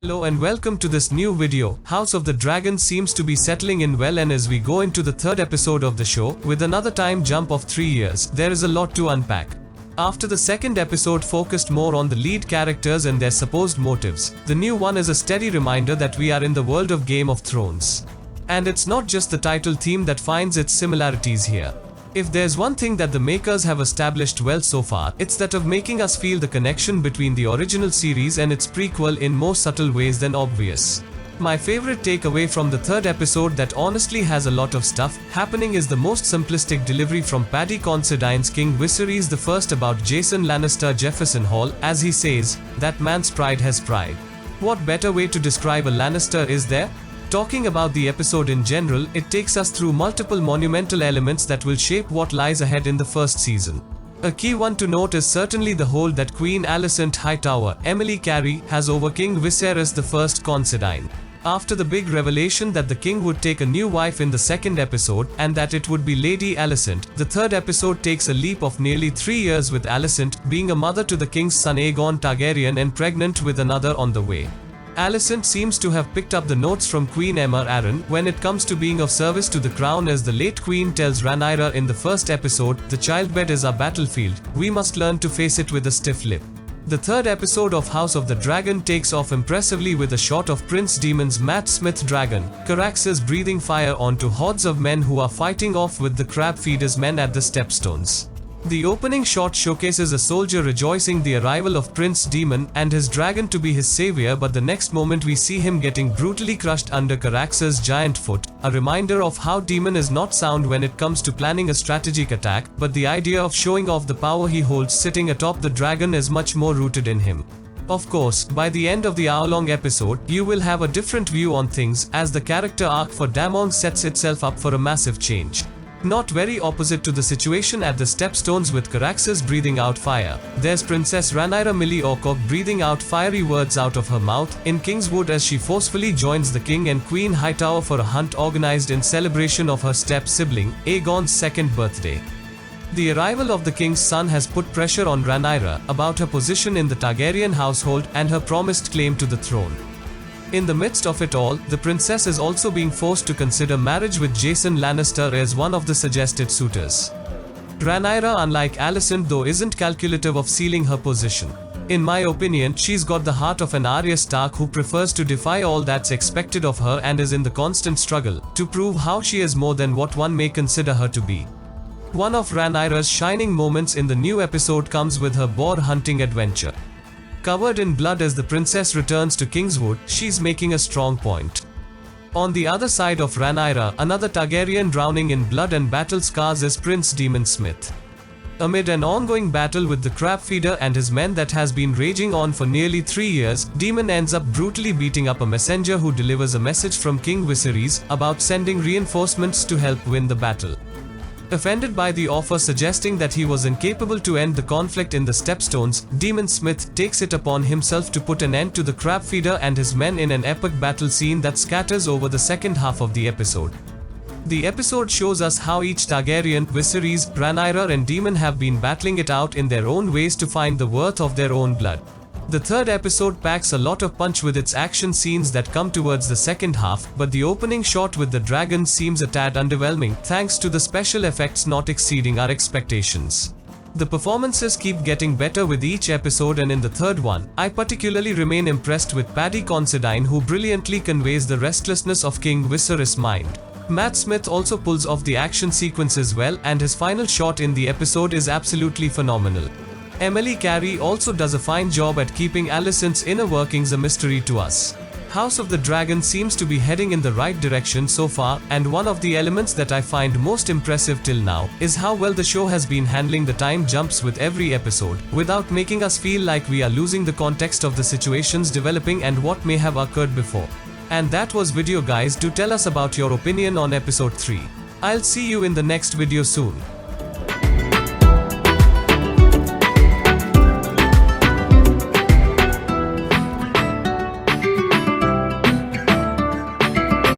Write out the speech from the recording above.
Hello and welcome to this new video. House of the Dragon seems to be settling in well, and as we go into the third episode of the show, with another time jump of 3 years, there is a lot to unpack. After the second episode focused more on the lead characters and their supposed motives, the new one is a steady reminder that we are in the world of Game of Thrones. And it's not just the title theme that finds its similarities here. If there's one thing that the makers have established well so far, it's that of making us feel the connection between the original series and its prequel in more subtle ways than obvious. My favorite takeaway from the third episode that honestly has a lot of stuff happening is the most simplistic delivery from Paddy Considine's King Viserys I about Jason Lannister Jefferson Hall, as he says, "That man's pride has pride." What better way to describe a Lannister is there? Talking about the episode in general, it takes us through multiple monumental elements that will shape what lies ahead in the first season. A key one to note is certainly the hold that Queen Alicent Hightower, Emily Carey, has over King Viserys I Considine. After the big revelation that the king would take a new wife in the second episode, and that it would be Lady Alicent, the third episode takes a leap of nearly 3 years, with Alicent being a mother to the king's son Aegon Targaryen and pregnant with another on the way. Alicent seems to have picked up the notes from Queen Emma Arryn when it comes to being of service to the crown, as the late queen tells Rhaenyra in the first episode, "The childbed is our battlefield, we must learn to face it with a stiff lip." The third episode of House of the Dragon takes off impressively with a shot of Prince Daemon's Matt Smith dragon, Caraxes, breathing fire onto hordes of men who are fighting off with the crab feeders' men at the stepstones. The opening shot showcases a soldier rejoicing the arrival of Prince Daemon and his dragon to be his savior, but the next moment we see him getting brutally crushed under Caraxes' giant foot, a reminder of how Daemon is not sound when it comes to planning a strategic attack, but the idea of showing off the power he holds sitting atop the dragon is much more rooted in him. Of course, by the end of the hour-long episode, you will have a different view on things, as the character arc for Daemon sets itself up for a massive change. Not very opposite to the situation at the Stepstones with Caraxes breathing out fire, there's Princess Rhaenyra Millie breathing out fiery words out of her mouth in Kingswood as she forcefully joins the king and Queen Hightower for a hunt organized in celebration of her step-sibling, Aegon's second birthday. The arrival of the king's son has put pressure on Rhaenyra about her position in the Targaryen household and her promised claim to the throne. In the midst of it all, the princess is also being forced to consider marriage with Jason Lannister as one of the suggested suitors. Rhaenyra, unlike Alicent though, isn't calculative of sealing her position. In my opinion, she's got the heart of an Arya Stark who prefers to defy all that's expected of her and is in the constant struggle to prove how she is more than what one may consider her to be. One of Rhaenyra's shining moments in the new episode comes with her boar hunting adventure. Covered in blood as the princess returns to Kingswood, she's making a strong point. On the other side of Rhaenyra, another Targaryen drowning in blood and battle scars is Prince Daemon Smith. Amid an ongoing battle with the crab feeder and his men that has been raging on for nearly 3 years, Daemon ends up brutally beating up a messenger who delivers a message from King Viserys about sending reinforcements to help win the battle. Offended by the offer suggesting that he was incapable to end the conflict in the Stepstones, Daemon Smith takes it upon himself to put an end to the crab feeder and his men in an epic battle scene that scatters over the second half of the episode. The episode shows us how each Targaryen, Viserys, Rhaenyra and Daemon have been battling it out in their own ways to find the worth of their own blood. The third episode packs a lot of punch with its action scenes that come towards the second half, but the opening shot with the dragon seems a tad underwhelming, thanks to the special effects not exceeding our expectations. The performances keep getting better with each episode, and in the third one, I particularly remain impressed with Paddy Considine, who brilliantly conveys the restlessness of King Viserys' mind. Matt Smith also pulls off the action sequences well, and his final shot in the episode is absolutely phenomenal. Emily Carey also does a fine job at keeping Alicent's inner workings a mystery to us. House of the Dragon seems to be heading in the right direction so far, and one of the elements that I find most impressive till now is how well the show has been handling the time jumps with every episode, without making us feel like we are losing the context of the situations developing and what may have occurred before. And that was video, guys. Do tell us about your opinion on episode 3. I'll see you in the next video soon.